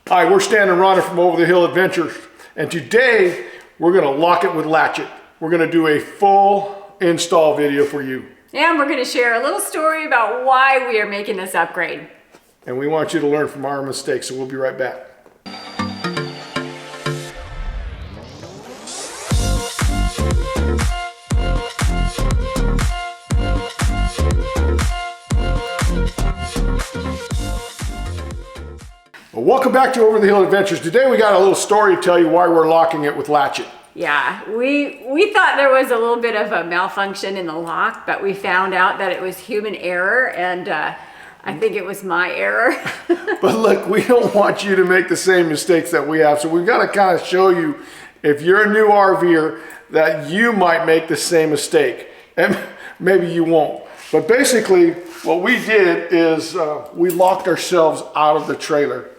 Hi, we're Stan and Rhonda from Over the Hill Adventures, and today we're going to lock it with Latch-It. We're going to do a full install video for you. And we're going to share a little story about why we are making this upgrade. And we want you to learn from our mistakes, so we'll be right back. Well, welcome back to Over the Hill Adventures. Today we got a little story to tell you why we're locking it with Latch-It. Yeah, we thought there was a little bit of a malfunction in the lock, but we found out that it was human error, and I think it was my error. But look, we don't want you to make the same mistakes that we have, so we've got to kind of show you, if you're a new RVer, that you might make the same mistake, and maybe you won't. But basically, what we did is we locked ourselves out of the trailer.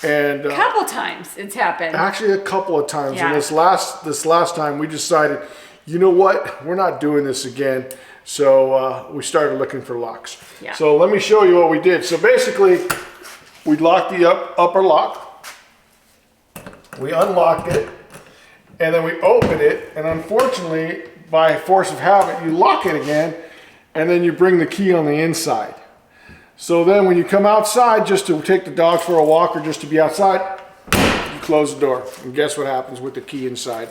And a couple times it's happened. Actually, a couple of times. Yeah. And this last time, we decided, you know what? We're not doing this again. So we started looking for locks. Yeah. So let me show you what we did. So basically, we locked the upper lock. We unlocked it, and then we opened it. And unfortunately, by force of habit, you lock it again, and then you bring the key on the inside. So then when you come outside just to take the dogs for a walk or just to be outside, you close the door. And guess what happens with the key inside?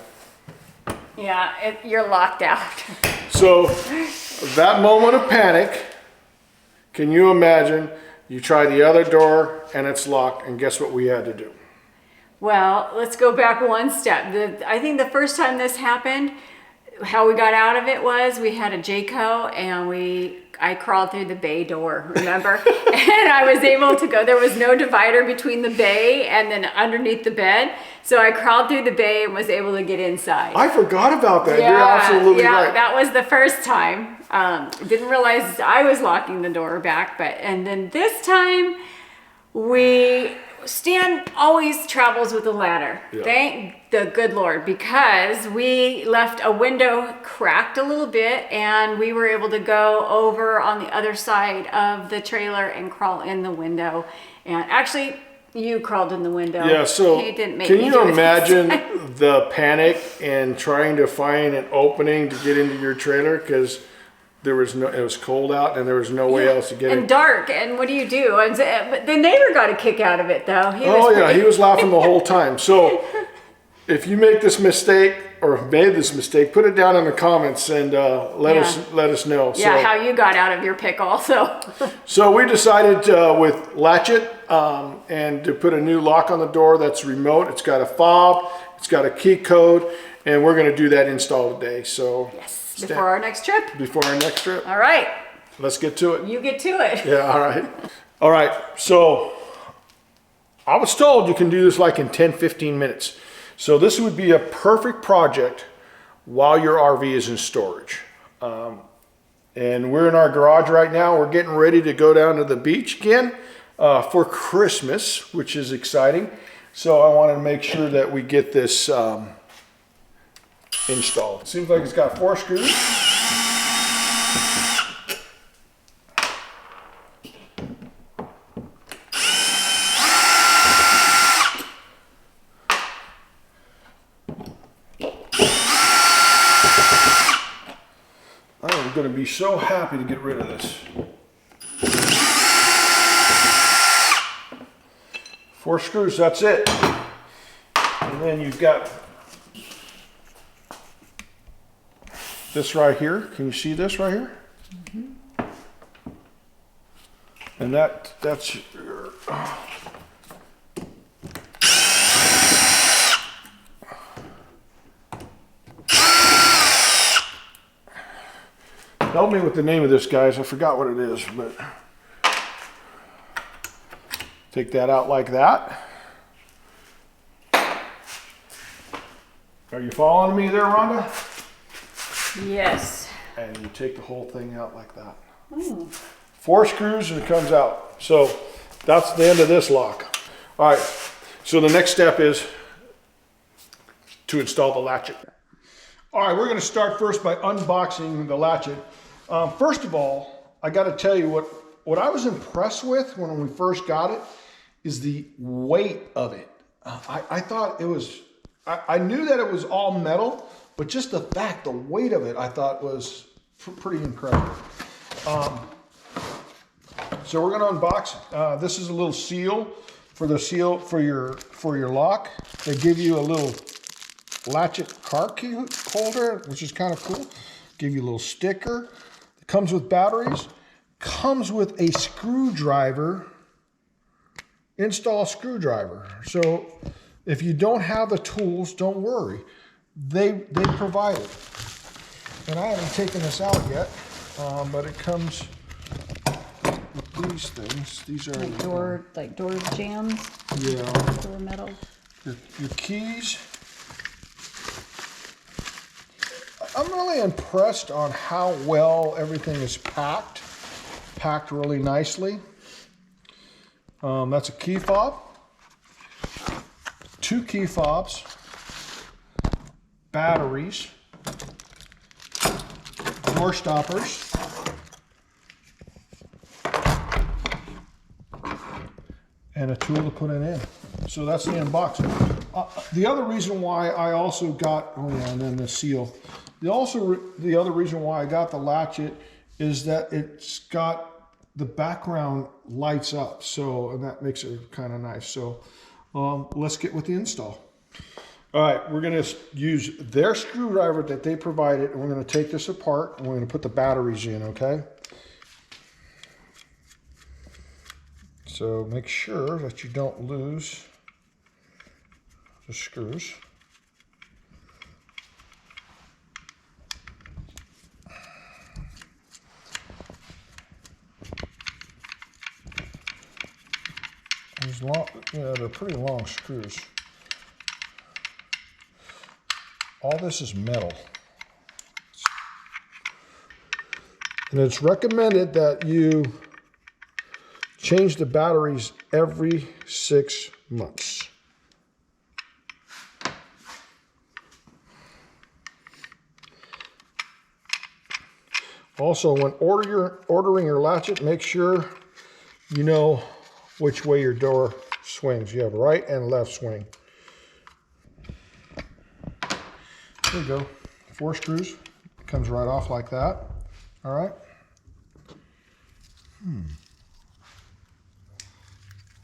Yeah, you're locked out. So that moment of panic, can you imagine? You try the other door and it's locked, and guess what we had to do? Well, let's go back one step. I think the first time this happened, how we got out of it was we had a Jayco and I crawled through the bay door, remember? And I was able to go, there was no divider between the bay and then underneath the bed. So I crawled through the bay and was able to get inside. I forgot about that. You're absolutely right. That was the first time. Didn't realize I was locking the door back, and then this time Stan always travels with a ladder. Yeah. Thank the good Lord, because we left a window cracked a little bit and we were able to go over on the other side of the trailer and crawl in the window. And actually, you crawled in the window. Yeah, so can you imagine the panic and trying to find an opening to get into your trailer? Because it was cold out and there was no way else to get in. And dark, and what do you do? But the neighbor got a kick out of it though. He was laughing the whole time. So if you make this mistake or made this mistake, put it down in the comments and let us know. Yeah, how you got out of your pickle. So we decided with Latch-It and to put a new lock on the door that's remote. It's got a fob, it's got a key code, and we're going to do that install today. So yes. Before our next trip? Before our next trip. All right. Let's get to it. You get to it. Yeah, all right. All right, so I was told you can do this like in 10, 15 minutes. So this would be a perfect project while your RV is in storage. And we're in our garage right now. We're getting ready to go down to the beach again for Christmas, which is exciting. So I wanted to make sure that we get this installed. Seems like it's got 4 screws. I am going to be so happy to get rid of this. 4 screws, that's it. And then you've got this right here. Can you see this right here? Mm-hmm. And that's your help me with the name of this, guys. I forgot what it is, but take that out like that. Are you following me there, Rhonda? Yes. And you take the whole thing out like that. 4 screws and it comes out. So that's the end of this lock. All right, so the next step is to install the Latch-It. All right, we're going to start first by unboxing the Latch-It. First of all, I got to tell you what I was impressed with when we first got it is the weight of it. I thought it was, I knew that it was all metal, but just the fact, the weight of it, I thought was pretty incredible. So we're gonna unbox it. This is a little seal for your lock. They give you a little Latch-It car key holder, which is kind of cool. Give you a little sticker. It comes with batteries. Comes with a screwdriver. Install a screwdriver. So if you don't have the tools, don't worry. They provide it. And I haven't taken this out yet, but it comes with these things. These are like door jams. Yeah. Door metal. Your keys. I'm really impressed on how well everything is packed. Packed really nicely. That's a key fob. 2 key fobs. Batteries. Door stoppers. And a tool to put it in. So that's the unboxing. The other reason why I also got, and then the seal. The other reason why I got the Latch-It is that it's got the background lights up. So, and that makes it kind of nice. So let's get with the install. All right, we're gonna use their screwdriver that they provided, and we're gonna take this apart and we're gonna put the batteries in, okay? So make sure that you don't lose the screws. These long, yeah, they're pretty long screws. All this is metal. And it's recommended that you change the batteries every 6 months. Also, when ordering your Latch-It, make sure you know which way your door swings. You have right and left swing. There you go. 4 screws. It comes right off like that. All right.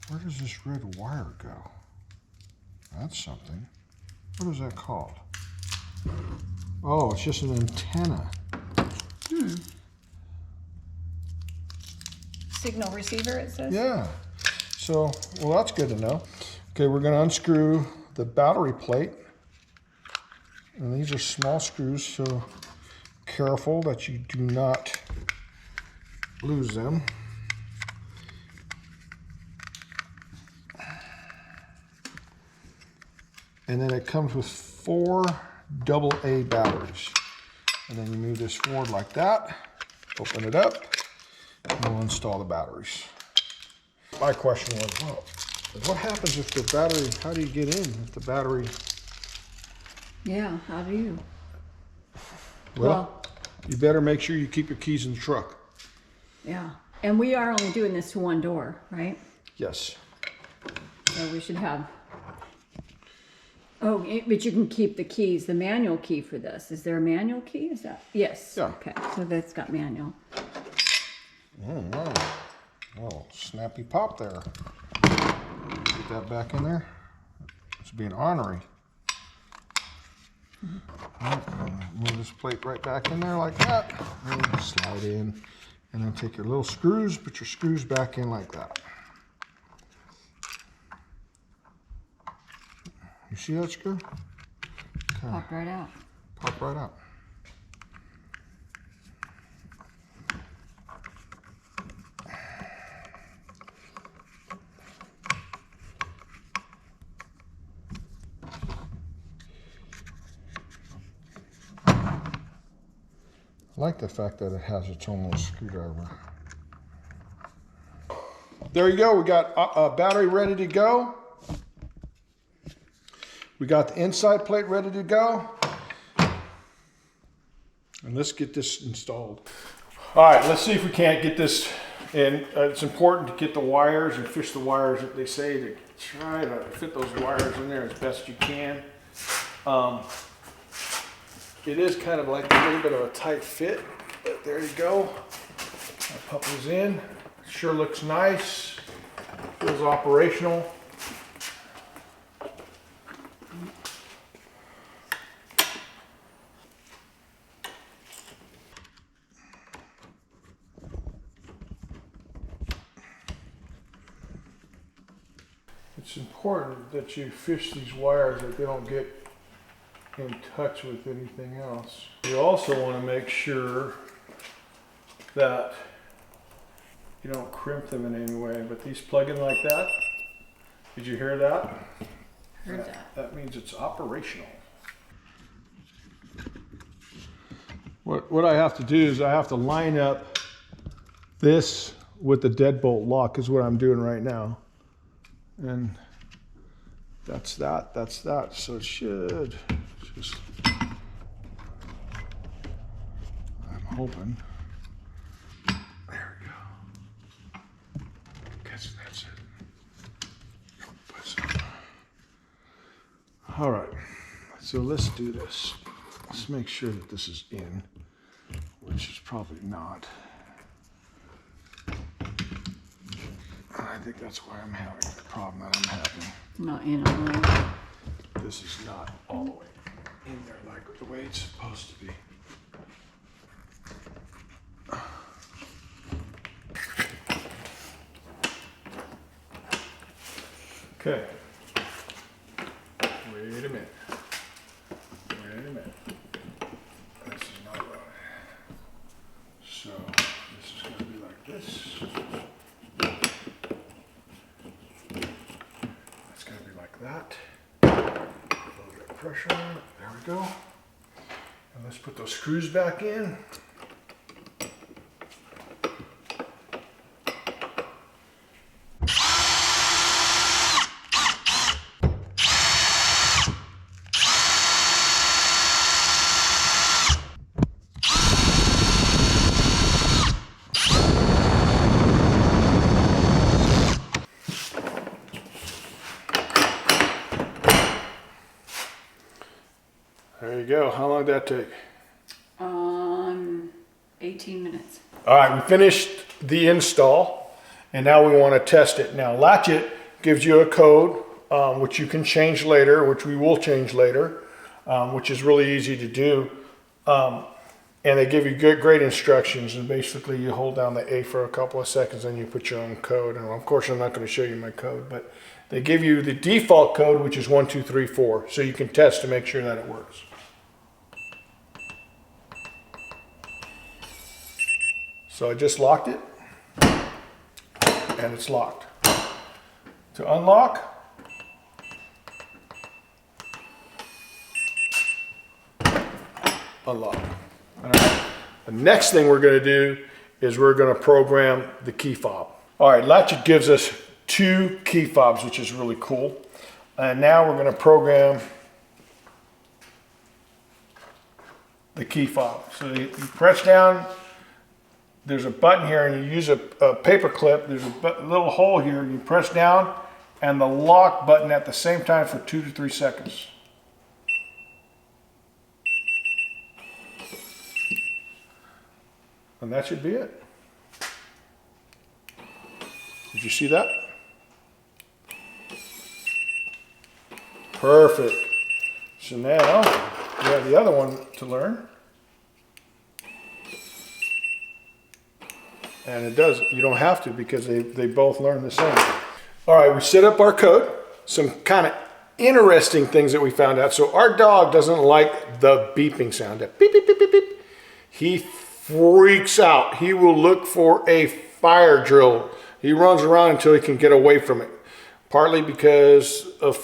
Where does this red wire go? That's something. What is that called? Oh, it's just an antenna. Signal receiver, it says. Yeah. So, well, that's good to know. Okay, we're going to unscrew the battery plate. And these are small screws, so careful that you do not lose them. And then it comes with 4 AA batteries. And then you move this forward like that, open it up, and we'll install the batteries. My question was, well, what happens if the battery, how do you get in if the battery? Yeah, how do you? Well, you better make sure you keep your keys in the truck. Yeah, and we are only doing this to one door, right? Yes. So we should have. Oh, but you can keep the keys, the manual key for this. Is there a manual key? Is that? Yes. Yeah. Okay, so that's got manual. Wow. Oh, snappy pop there. Get that back in there. It's being ornery. Move this plate right back in there like that. And slide in. And then take your little screws, put your screws back in like that. You see that screw? Okay. Pop right out. Pop right out. I like the fact that it has its own little screwdriver. There you go. We got a battery ready to go. We got the inside plate ready to go. And let's get this installed. All right, let's see if we can't get this And it's important to get the wires and fish the wires that they say to try to fit those wires in there as best you can. It is kind of like a little bit of a tight fit, but there you go. I pop those in. Sure looks nice. Feels operational. It's important that you fish these wires that they don't get in touch with anything else. You also want to make sure that you don't crimp them in any way, but these plug in like that. Did you hear that? Heard that. That means it's operational. What I have to do is I have to line up this with the deadbolt lock is what I'm doing right now. And that's that, so it should just, I'm hoping. There we go. Guess that's it. All right, so let's do this. Let's make sure that this is in, which is probably not. I think that's why I'm having the problem that I'm having. Not in all the way. This is not all the way in there like the way it's supposed to be. Okay. Wait a minute. This is not right. So this is going to be like this. That. A little bit of pressure on it. There we go. And let's put those screws back in. There you go. How long did that take? 18 minutes. All right, we finished the install, and now we want to test it. Now, Latch-It gives you a code, which you can change later, which we will change later, which is really easy to do. And they give you great instructions, and basically you hold down the A for a couple of seconds, and you put your own code. And of course, I'm not going to show you my code, but they give you the default code, which is 1, 2, 3, 4, so you can test to make sure that it works. So I just locked it, and it's locked. To unlock, unlock. All right. The next thing we're going to do is we're going to program the key fob. All right, Latch-It gives us 2 key fobs, which is really cool. And now we're going to program the key fob. So you press down. There's a button here, and you use a paper clip. There's a little hole here. You press down and the lock button at the same time for 2 to 3 seconds. And that should be it. Did you see that? Perfect. So now we have the other one to learn. And it does, you don't have to because they both learn the same. All right, we set up our code. Some kind of interesting things that we found out. So our dog doesn't like the beeping sound. That beep, beep, beep, beep, beep. He freaks out. He will look for a fire drill. He runs around until he can get away from it. Partly because of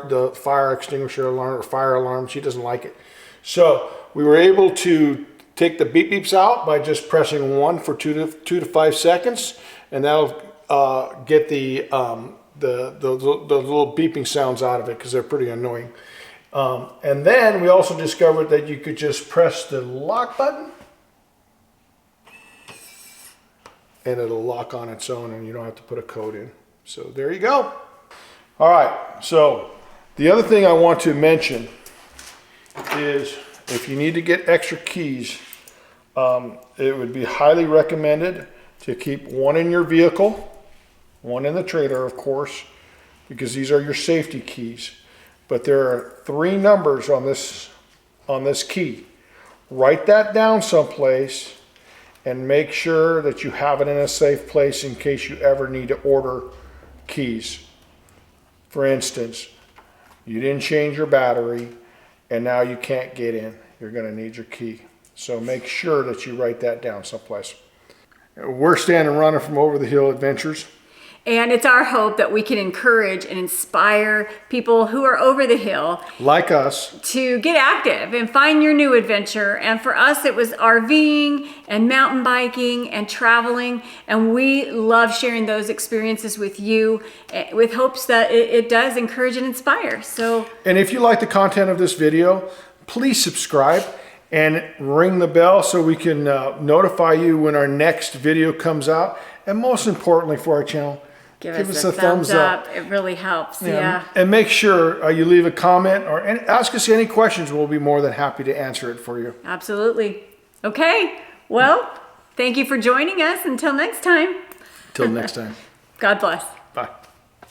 the fire extinguisher alarm or fire alarm. She doesn't like it. So we were able to take the beep beeps out by just pressing 1 for 2 to 5 seconds, and that'll get the little beeping sounds out of it because they're pretty annoying. And then we also discovered that you could just press the lock button and it'll lock on its own and you don't have to put a code in. So there you go. All right, so the other thing I want to mention is if you need to get extra keys, it would be highly recommended to keep one in your vehicle, one in the trailer, of course, because these are your safety keys. But there are 3 numbers on this key. Write that down someplace and make sure that you have it in a safe place in case you ever need to order keys. For instance, you didn't change your battery and now you can't get in. You're going to need your key. So make sure that you write that down someplace. We're Stan and Rhonda from Over the Hill Adventures. And it's our hope that we can encourage and inspire people who are over the hill Like us. to get active and find your new adventure. And for us, it was RVing and mountain biking and traveling. And we love sharing those experiences with you with hopes that it does encourage and inspire. So, And if you like the content of this video, please subscribe and ring the bell so we can notify you when our next video comes out. And most importantly for our channel, give us a thumbs up. It really helps. Yeah. And make sure you leave a comment or ask us any questions. We'll be more than happy to answer it for you. Absolutely. Okay. Well, thank you for joining us. Until next time. Till next time. God bless.